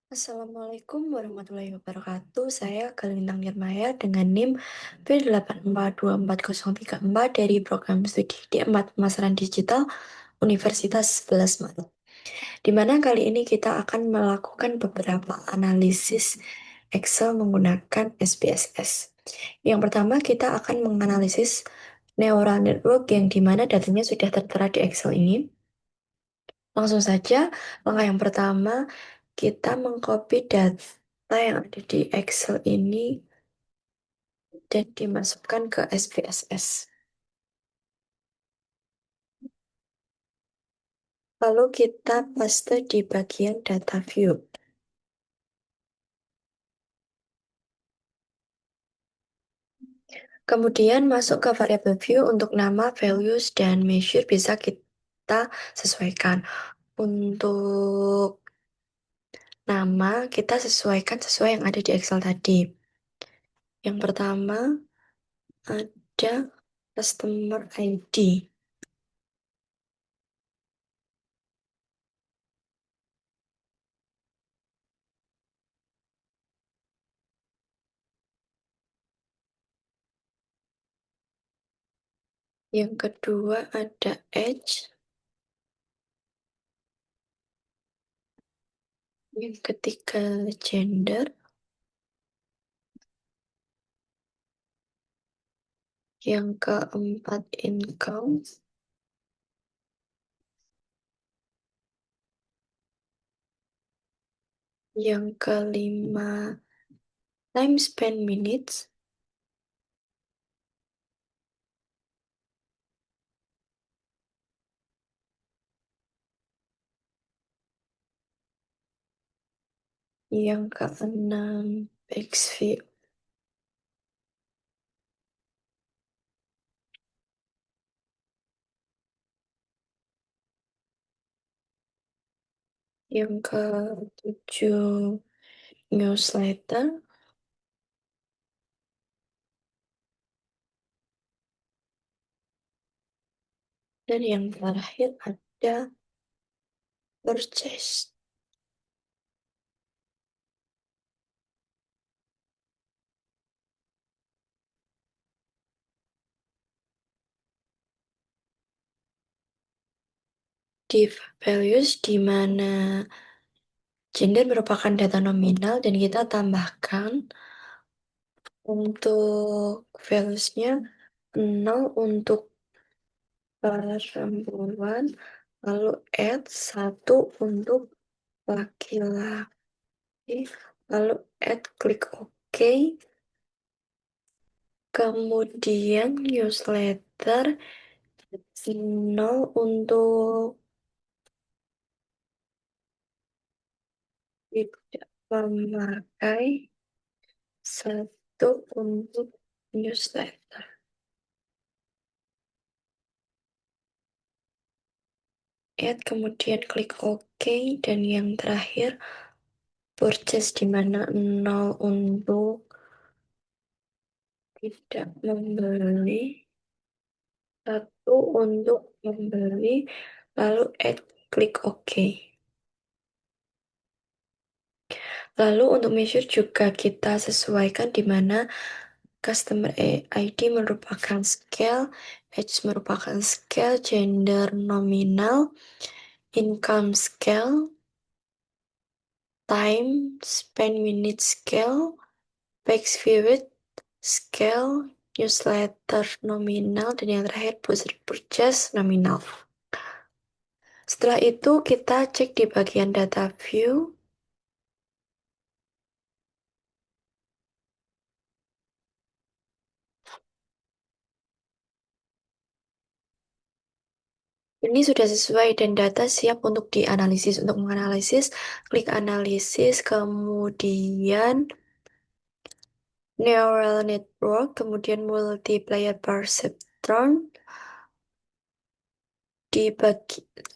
Assalamualaikum warahmatullahi wabarakatuh. Saya Galintang Nirmaya dengan NIM B8424034 dari program studi D4 Pemasaran Digital Universitas 11 Maret. Di mana kali ini kita akan melakukan beberapa analisis Excel menggunakan SPSS. Yang pertama kita akan menganalisis neural network yang dimana datanya sudah tertera di Excel ini. Langsung saja, langkah yang pertama kita mengcopy data yang ada di Excel ini dan dimasukkan ke SPSS. Lalu kita paste di bagian data view. Kemudian masuk ke variable view untuk nama, values, dan measure bisa kita sesuaikan. Untuk nama kita sesuaikan sesuai yang ada di Excel tadi. Yang pertama ada customer ID. Yang kedua ada age. Yang ketiga gender. Yang keempat income. Yang kelima time spent minutes. Yang keenam page view. Yang ketujuh newsletter. Dan yang terakhir ada purchase. Di values di mana gender merupakan data nominal dan kita tambahkan untuk values-nya 0 untuk perempuan, lalu add 1 untuk laki-laki, lalu add klik OK. Kemudian newsletter 0 untuk tidak memakai, 1 untuk newsletter. Add kemudian klik OK dan yang terakhir purchase di mana 0 untuk tidak membeli, 1 untuk membeli, lalu add klik OK. Lalu untuk measure juga kita sesuaikan di mana customer ID merupakan scale, age merupakan scale, gender nominal, income scale, time spend minute scale, page viewed scale, newsletter nominal, dan yang terakhir purchase nominal. Setelah itu kita cek di bagian data view. Ini sudah sesuai dan data siap untuk dianalisis. Untuk menganalisis, klik analisis, kemudian neural network, kemudian multiplier perceptron.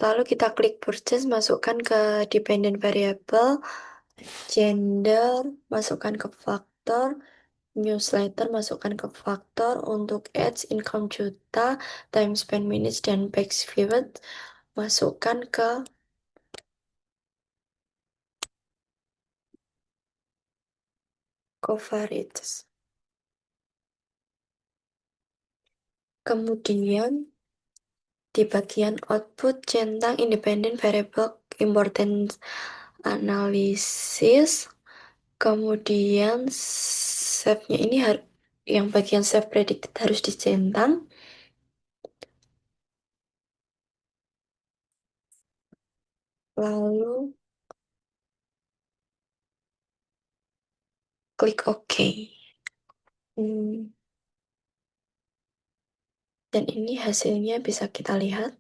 Lalu kita klik purchase, masukkan ke dependent variable, gender, masukkan ke faktor, newsletter, masukkan ke faktor, untuk ads, income juta, time spent minutes, dan page viewed, masukkan ke covariates. Kemudian di bagian output centang independent variable importance analysis. Kemudian save-nya ini yang bagian save predicted harus dicentang. Lalu klik OK. Dan ini hasilnya bisa kita lihat.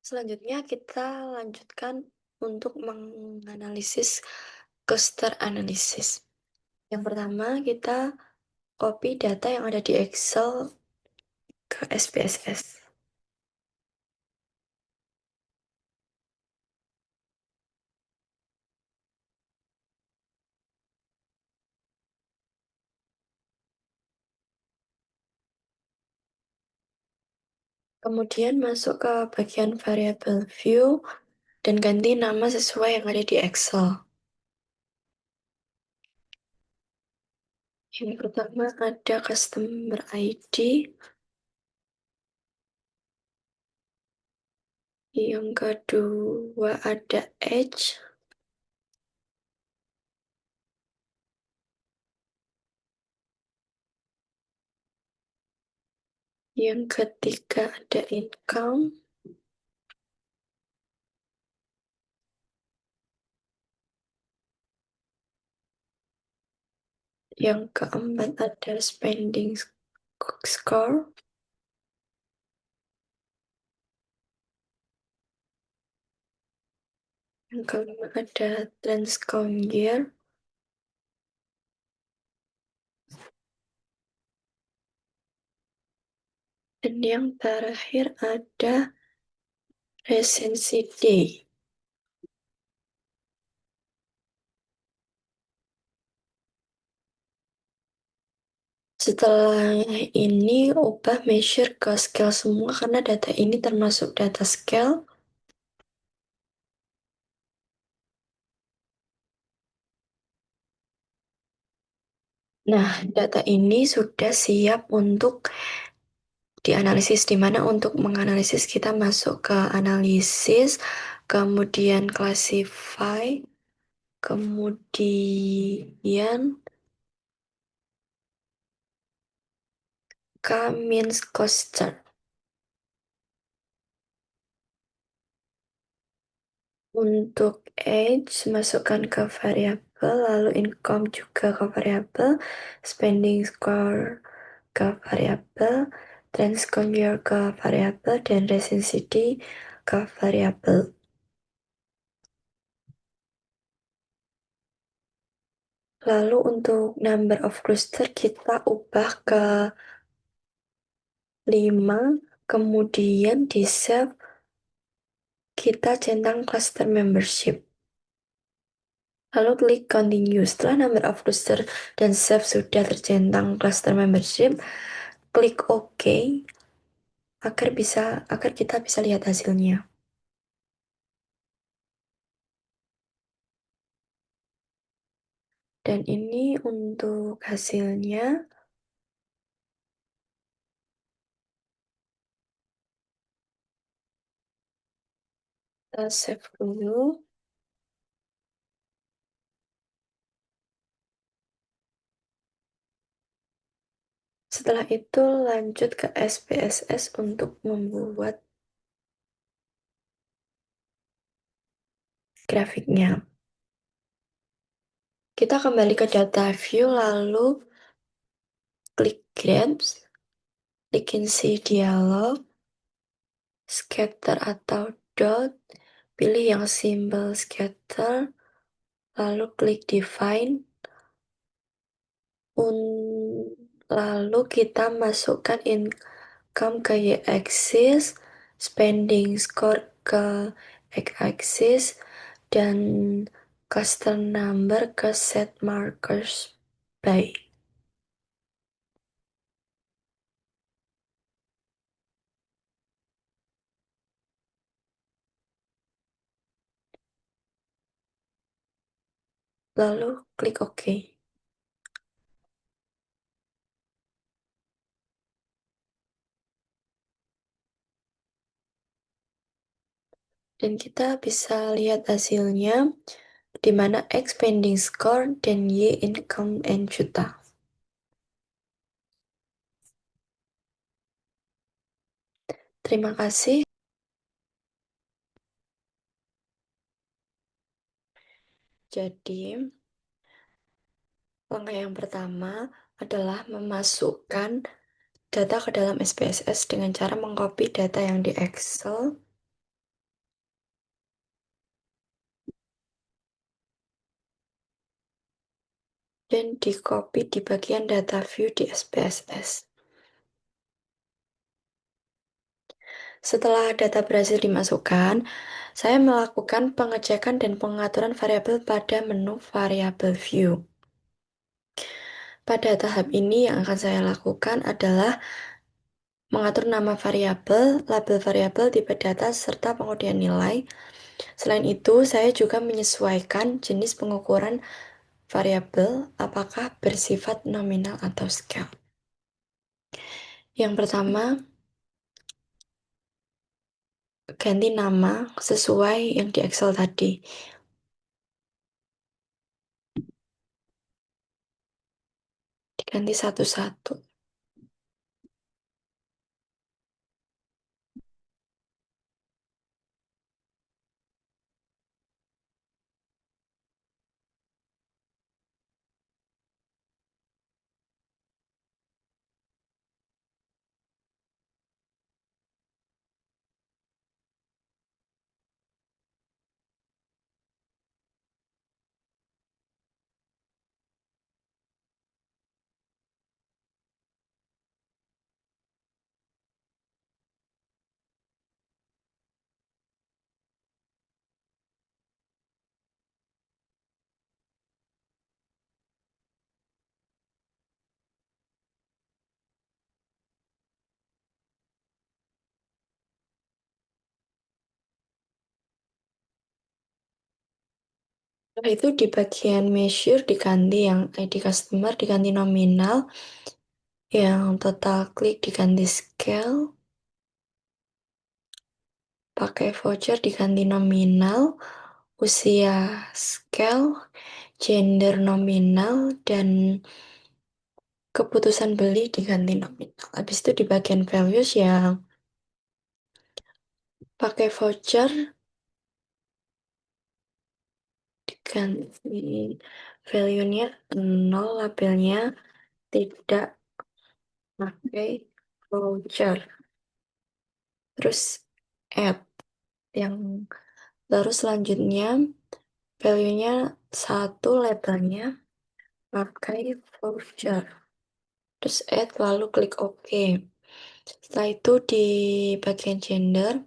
Selanjutnya kita lanjutkan untuk menganalisis cluster analysis. Yang pertama kita copy data yang ada di Excel ke SPSS. Kemudian masuk ke bagian variable view dan ganti nama sesuai yang ada di Excel. Yang pertama ada customer ID. Yang kedua ada age. Yang ketiga ada income. Yang keempat ada spending score. Yang kelima ada transcount year. Dan yang terakhir ada recency day. Setelah ini ubah measure ke scale semua karena data ini termasuk data scale. Nah, data ini sudah siap untuk dianalisis, di mana untuk menganalisis kita masuk ke analisis, kemudian classify, kemudian K means cluster. Untuk age masukkan ke variabel, lalu income juga ke variabel, spending score ke variabel, trends conjure ke variabel, dan recency ke variabel. Lalu untuk number of cluster kita ubah ke 5, kemudian di save kita centang cluster membership. Lalu klik continue. Setelah number of cluster dan save sudah tercentang cluster membership, klik OK agar kita bisa lihat hasilnya. Dan ini untuk hasilnya. Kita save dulu. Setelah itu lanjut ke SPSS untuk membuat grafiknya. Kita kembali ke data view lalu klik grabs, klik isi dialog, scatter atau dot, pilih yang simbol scatter, lalu klik define, lalu kita masukkan income ke y-axis, spending score ke x-axis, dan custom number ke set markers by. lalu klik OK. Dan kita bisa lihat hasilnya, di mana X pending score dan Y income and juta. Terima kasih. Jadi, langkah yang pertama adalah memasukkan data ke dalam SPSS dengan cara mengcopy data yang di Excel dan di copy di bagian data view di SPSS. Setelah data berhasil dimasukkan, saya melakukan pengecekan dan pengaturan variabel pada menu variabel view. Pada tahap ini yang akan saya lakukan adalah mengatur nama variabel, label variabel, tipe data, serta pengundian nilai. Selain itu, saya juga menyesuaikan jenis pengukuran variabel, apakah bersifat nominal atau scale. Yang pertama, ganti nama sesuai yang di Excel tadi. Diganti satu-satu. Setelah itu di bagian measure diganti yang ID customer diganti nominal, yang total klik diganti scale, pakai voucher diganti nominal, usia scale, gender nominal, dan keputusan beli diganti nominal. Habis itu di bagian values yang pakai voucher diganti value-nya 0, labelnya tidak pakai voucher. Terus add yang terus selanjutnya value-nya 1, labelnya pakai voucher. Terus add lalu klik OK. Setelah itu di bagian gender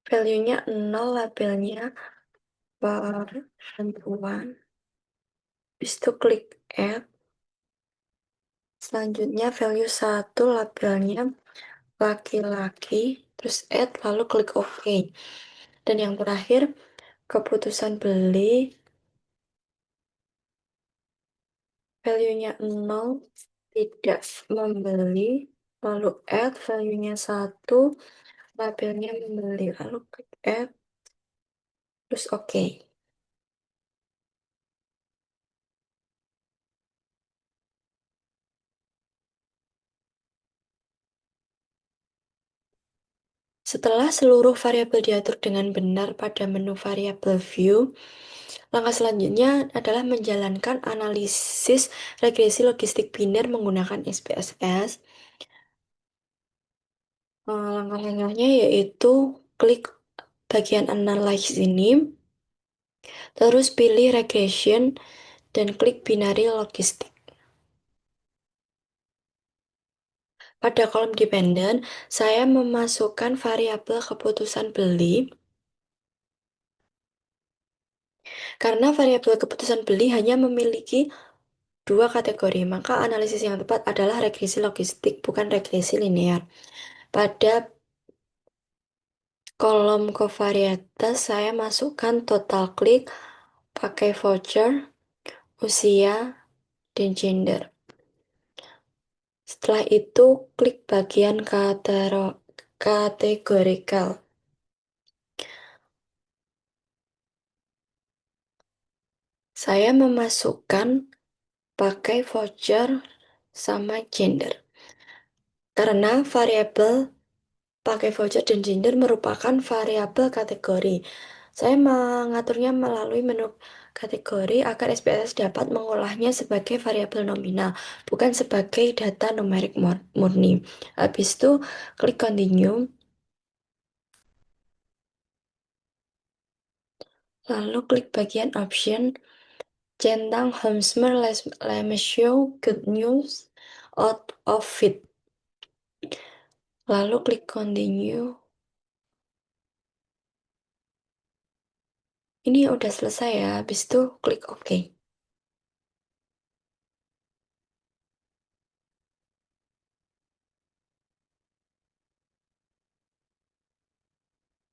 value-nya 0, labelnya perempuan. Habis itu klik add. Selanjutnya value 1, labelnya laki-laki. Terus add lalu klik OK. Dan yang terakhir keputusan beli value-nya 0, tidak membeli, lalu add value-nya 1, labelnya membeli, lalu klik add, terus oke. Setelah seluruh variabel diatur dengan benar pada menu variabel view, langkah selanjutnya adalah menjalankan analisis regresi logistik biner menggunakan SPSS. Langkah-langkahnya yaitu klik bagian Analyze ini, terus pilih Regression, dan klik Binary Logistik. Pada kolom dependent, saya memasukkan variabel keputusan beli, karena variabel keputusan beli hanya memiliki 2 kategori, maka analisis yang tepat adalah regresi logistik, bukan regresi linear. Pada kolom covariates, saya masukkan total klik, pakai voucher, usia, dan gender. Setelah itu, klik bagian kategorikal. Saya memasukkan pakai voucher sama gender. Karena variabel pakai voucher dan gender merupakan variabel kategori. Saya mengaturnya melalui menu kategori agar SPSS dapat mengolahnya sebagai variabel nominal, bukan sebagai data numerik murni. Habis itu, klik continue, lalu klik bagian option, centang Homesmer Lemeshow Good News out of it. Lalu klik continue. Ini udah selesai ya, habis itu klik OK.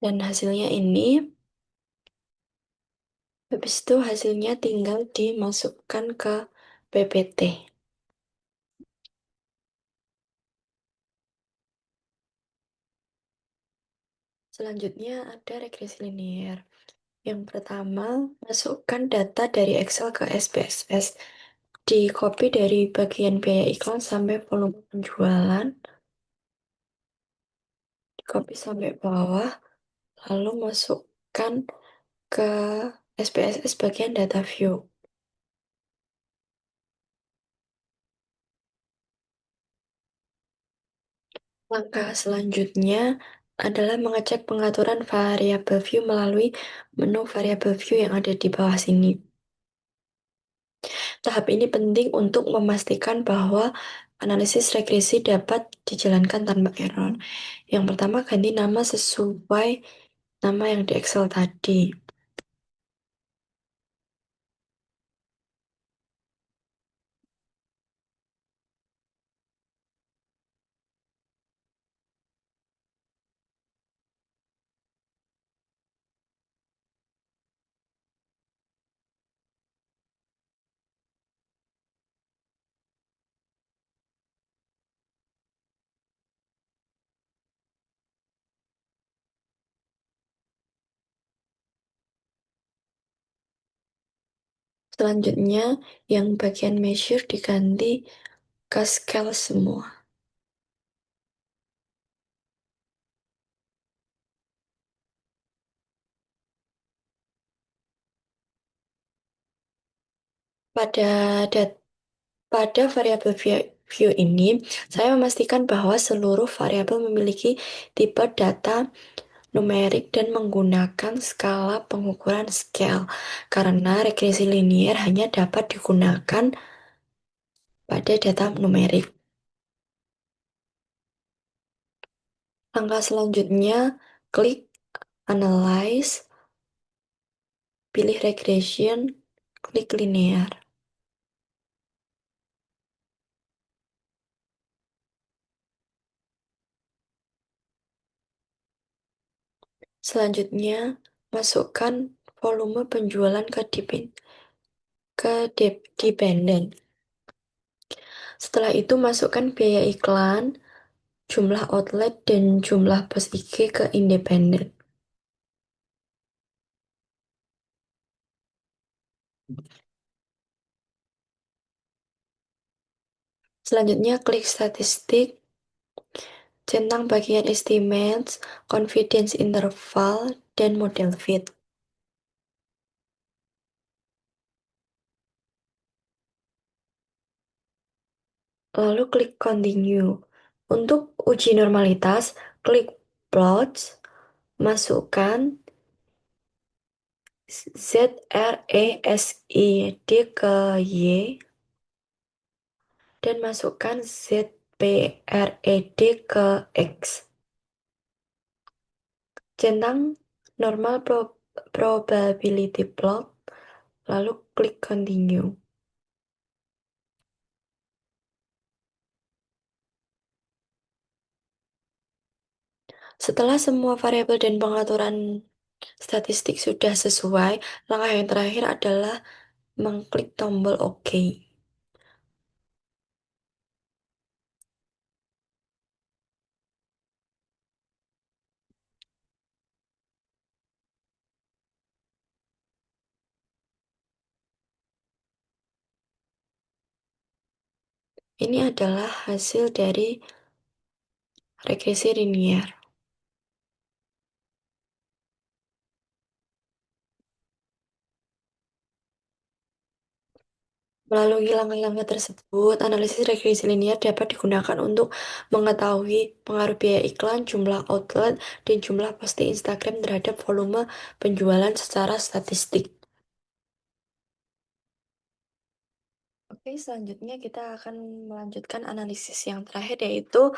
Dan hasilnya ini, habis itu hasilnya tinggal dimasukkan ke PPT. Selanjutnya ada regresi linear. Yang pertama, masukkan data dari Excel ke SPSS. Di copy dari bagian biaya iklan sampai volume penjualan. Di copy sampai bawah. Lalu masukkan ke SPSS bagian data view. Langkah selanjutnya adalah mengecek pengaturan variabel view melalui menu variabel view yang ada di bawah sini. Tahap ini penting untuk memastikan bahwa analisis regresi dapat dijalankan tanpa error. Yang pertama, ganti nama sesuai nama yang di Excel tadi. Selanjutnya, yang bagian measure diganti ke scale semua. Pada pada variabel view ini, saya memastikan bahwa seluruh variabel memiliki tipe data numerik dan menggunakan skala pengukuran scale, karena regresi linear hanya dapat digunakan pada data numerik. Langkah selanjutnya, klik Analyze, pilih Regression, klik Linear. Selanjutnya, masukkan volume penjualan ke dependent. Setelah itu, masukkan biaya iklan, jumlah outlet, dan jumlah pos IG ke independen. Selanjutnya, klik statistik, centang bagian estimates, confidence interval, dan model fit. Lalu klik continue. Untuk uji normalitas, klik plots, masukkan ZRESID ke Y, dan masukkan ZPRED ke X. Centang normal probability plot, lalu klik continue. Setelah semua variabel dan pengaturan Statistik sudah sesuai, langkah yang terakhir adalah mengklik tombol OK. Ini adalah hasil dari regresi linier. Melalui langkah-langkah tersebut, analisis regresi linier dapat digunakan untuk mengetahui pengaruh biaya iklan, jumlah outlet, dan jumlah posting Instagram terhadap volume penjualan secara statistik. Oke, selanjutnya kita akan melanjutkan analisis yang terakhir, yaitu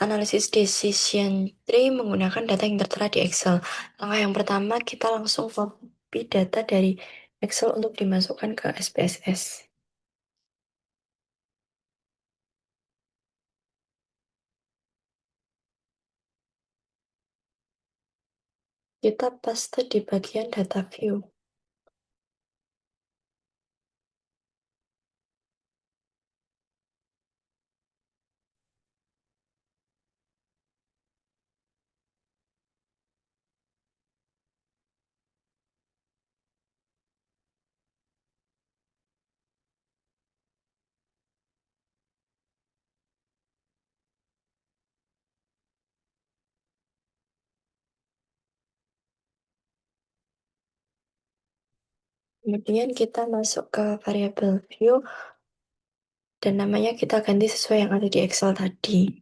analisis decision tree menggunakan data yang tertera di Excel. Langkah yang pertama, kita langsung copy data dari Excel untuk dimasukkan ke SPSS. Kita paste di bagian data view. Kemudian kita masuk ke variabel view dan namanya kita ganti sesuai yang ada di Excel tadi.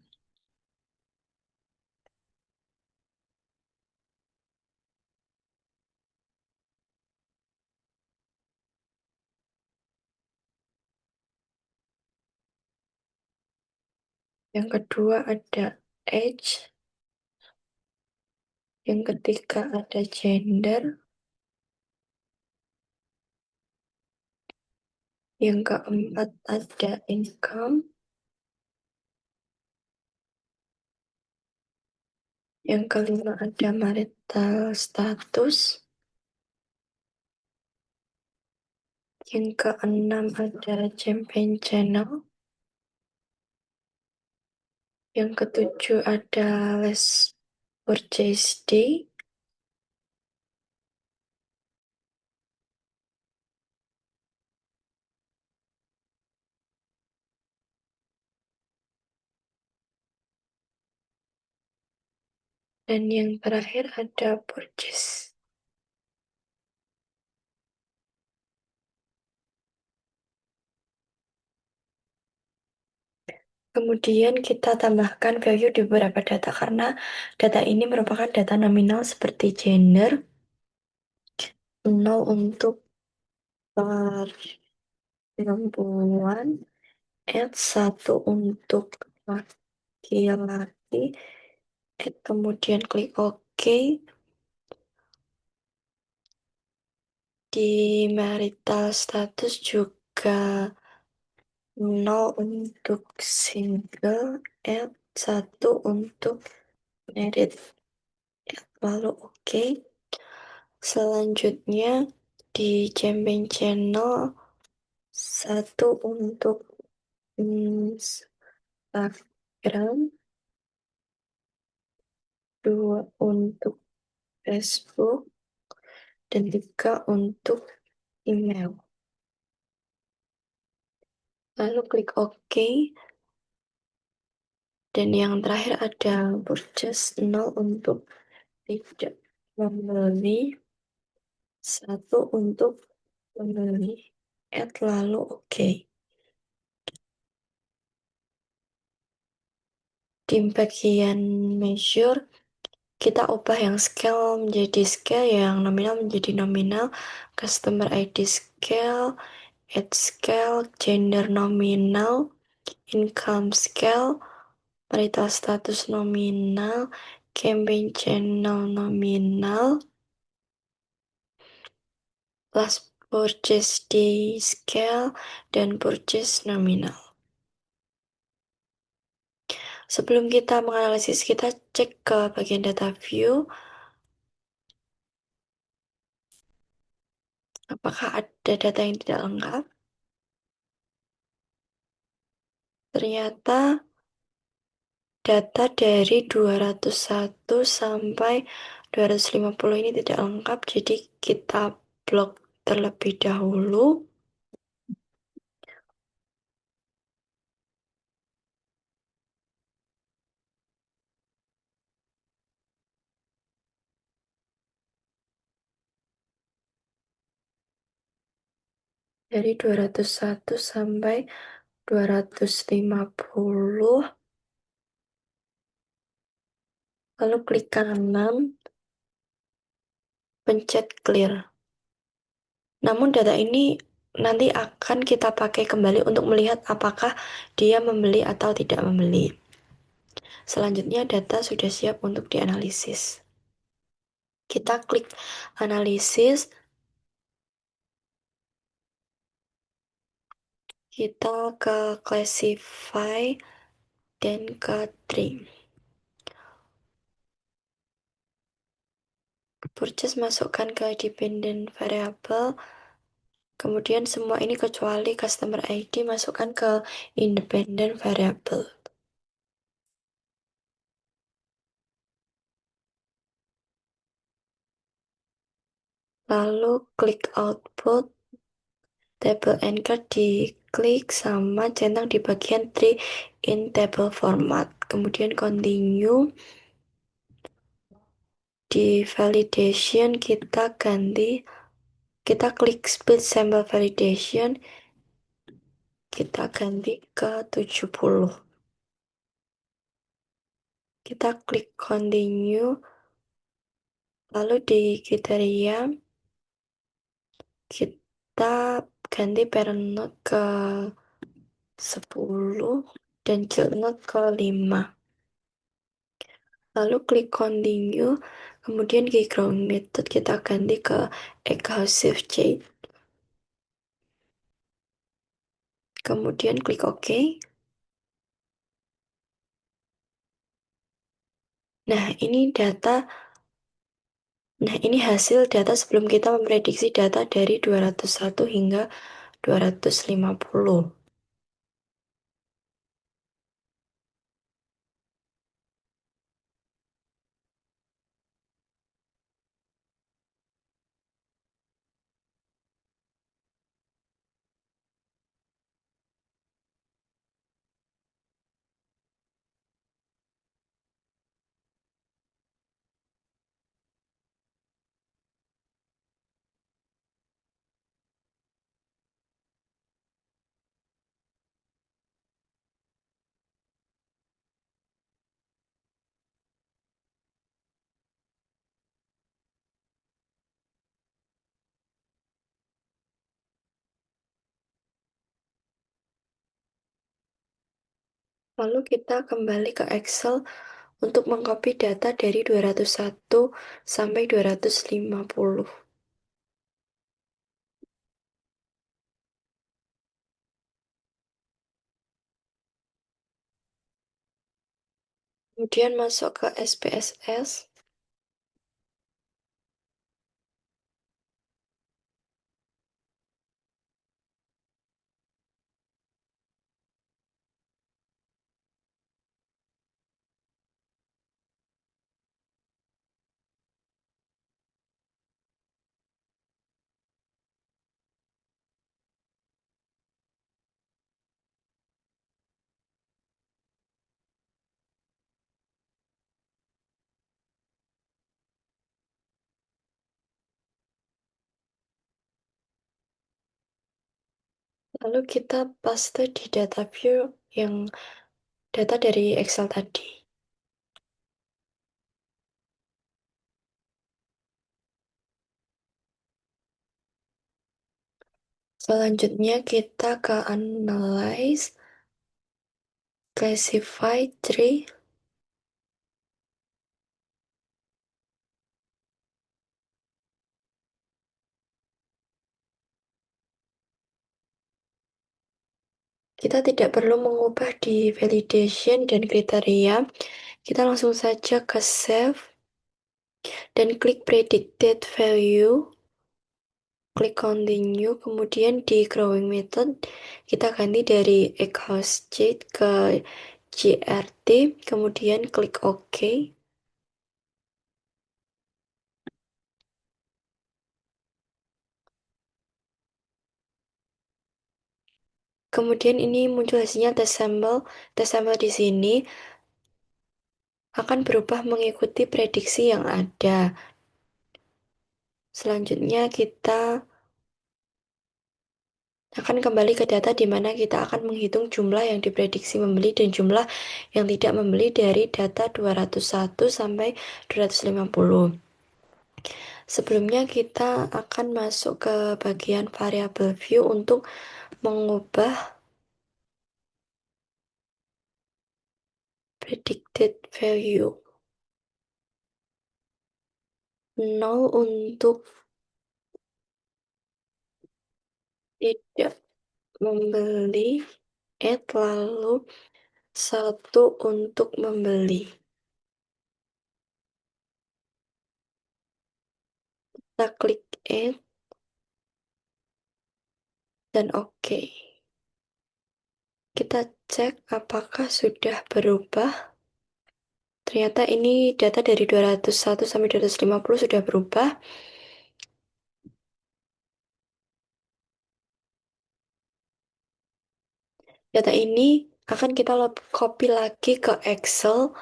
Yang kedua ada age, yang ketiga ada gender, yang keempat ada income, yang kelima ada marital status, yang keenam ada campaign channel, yang ketujuh ada last purchase day, dan yang terakhir ada purchase. Kemudian kita tambahkan value di beberapa data karena data ini merupakan data nominal seperti gender, 0 untuk perempuan, add 1 untuk laki-laki, add kemudian klik OK. Di marital status juga 0 untuk single, add 1 untuk married, lalu OK. Selanjutnya di campaign channel 1 untuk Instagram, 2 untuk Facebook, dan 3 untuk email. Lalu klik OK. Dan yang terakhir ada purchase 0 untuk tidak membeli, 1 untuk membeli, add lalu OK. Di bagian measure, kita ubah yang scale menjadi scale, yang nominal menjadi nominal, customer ID scale, age scale, gender nominal, income scale, marital status nominal, campaign channel nominal, last purchase day scale, dan purchase nominal. Sebelum kita menganalisis, kita cek ke bagian data view. Apakah ada data yang tidak lengkap? Ternyata data dari 201 sampai 250 ini tidak lengkap, jadi kita blok terlebih dahulu. Dari 201 sampai 250, lalu klik kanan, pencet clear. Namun data ini nanti akan kita pakai kembali untuk melihat apakah dia membeli atau tidak membeli. Selanjutnya data sudah siap untuk dianalisis. Kita klik analisis, kita ke classify dan ke tree. Purchase masukkan ke dependent variable. Kemudian semua ini kecuali customer ID masukkan ke independent variable. Lalu klik output, table anchor diklik sama centang di bagian tree in table format. Kemudian continue. Di validation kita klik split sample validation, kita ganti ke 70. Kita klik continue, lalu di kriteria kita ganti parent node ke 10 dan child node ke 5. Lalu klik continue, kemudian di ground method kita ganti ke exclusive chain. Kemudian klik OK. Nah, ini hasil data sebelum kita memprediksi data dari 201 hingga 250. Lalu kita kembali ke Excel untuk mengcopy data dari 201 sampai 250. Kemudian masuk ke SPSS. Lalu kita paste di data view yang data dari Excel tadi. Selanjutnya kita ke Analyze, Classify Tree. Kita tidak perlu mengubah di validation dan kriteria. Kita langsung saja ke Save dan klik Predicted Value. klik continue, kemudian di growing method kita ganti dari exhausted ke GRT, kemudian klik OK. Kemudian ini muncul hasilnya test sampel. Test sampel di sini akan berubah mengikuti prediksi yang ada. Selanjutnya kita akan kembali ke data di mana kita akan menghitung jumlah yang diprediksi membeli dan jumlah yang tidak membeli dari data 201 sampai 250. Sebelumnya kita akan masuk ke bagian variable view untuk mengubah predicted value. 0 untuk tidak membeli, lalu 1 untuk membeli. Kita klik add dan oke. Kita cek apakah sudah berubah. Ternyata ini data dari 201 sampai 250 sudah berubah. Data ini akan kita copy lagi ke Excel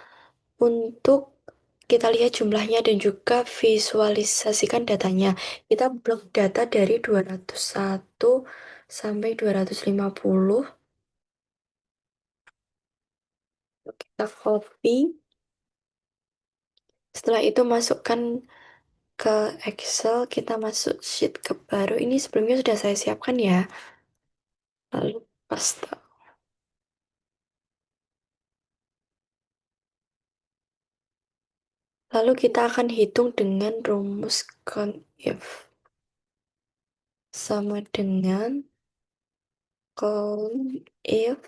untuk kita lihat jumlahnya dan juga visualisasikan datanya. Kita blok data dari 201 sampai 250. Kita copy. Setelah itu masukkan ke Excel, kita masuk sheet ke baru. Ini sebelumnya sudah saya siapkan ya. Lalu paste. Lalu kita akan hitung dengan rumus CONIF. Sama dengan CONIF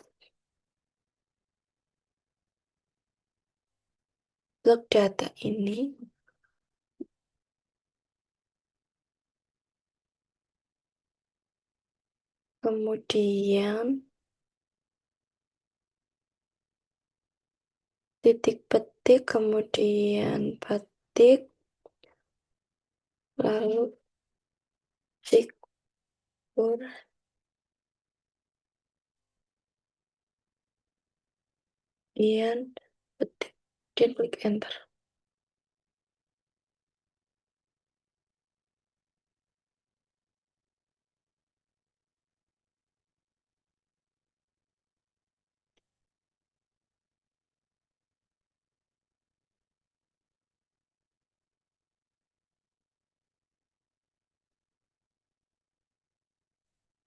blok data ini. Kemudian titik petik, kemudian petik, lalu figur, kemudian petik, dan klik enter.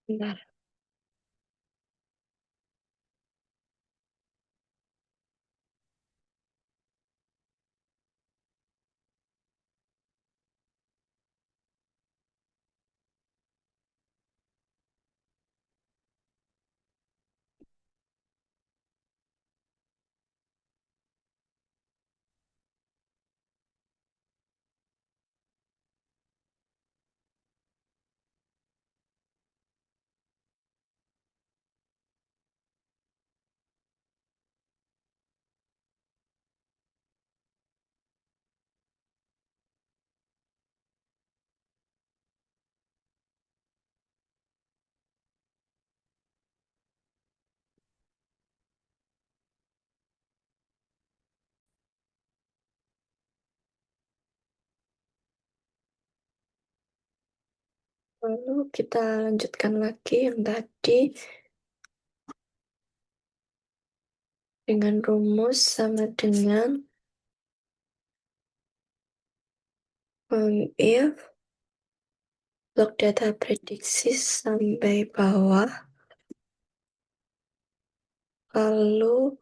Bentar. Lalu kita lanjutkan lagi yang tadi dengan rumus sama dengan if blok data prediksi sampai bawah, lalu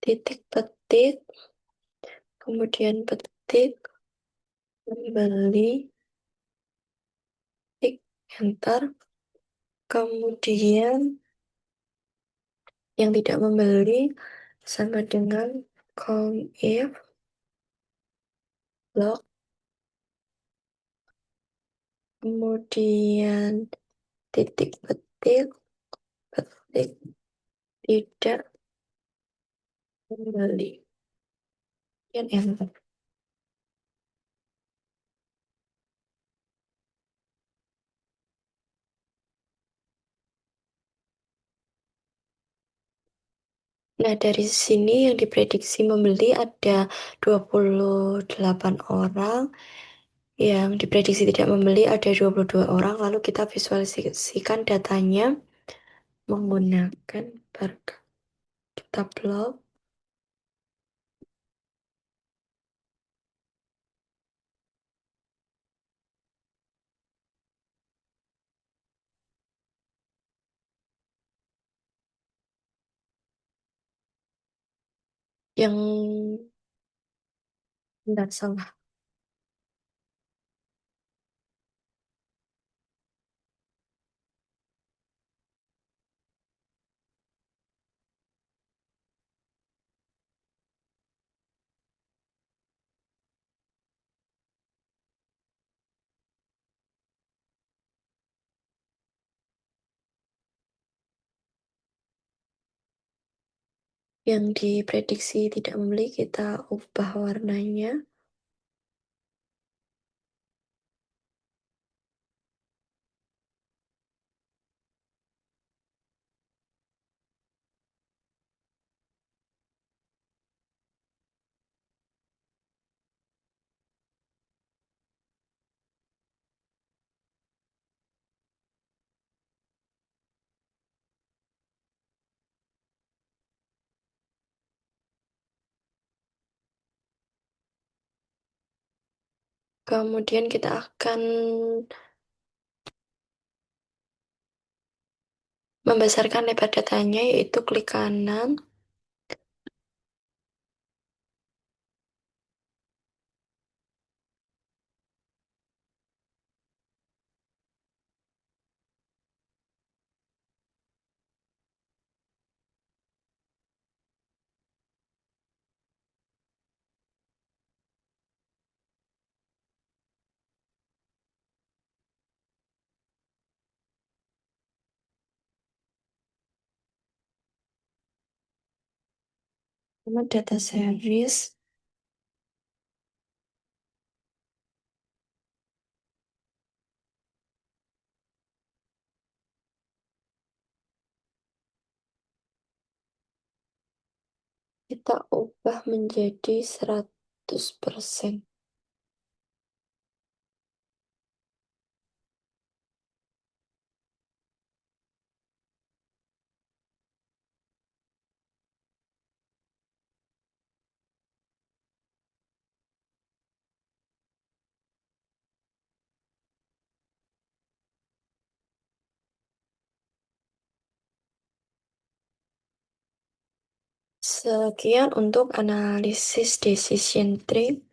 titik petik, kemudian petik, membeli, klik enter, kemudian yang tidak membeli sama dengan if blok kemudian titik petik, petik, tidak membeli. Kemudian enter. Nah, dari sini yang diprediksi membeli ada 28 orang, yang diprediksi tidak membeli ada 22 orang, lalu kita visualisasikan datanya menggunakan bar kita blok yang tidak salah. Yang diprediksi tidak membeli kita ubah warnanya. Kemudian kita akan membesarkan lebar datanya, yaitu klik kanan. Sama data series. Kita ubah menjadi 100%. Sekian untuk analisis decision tree.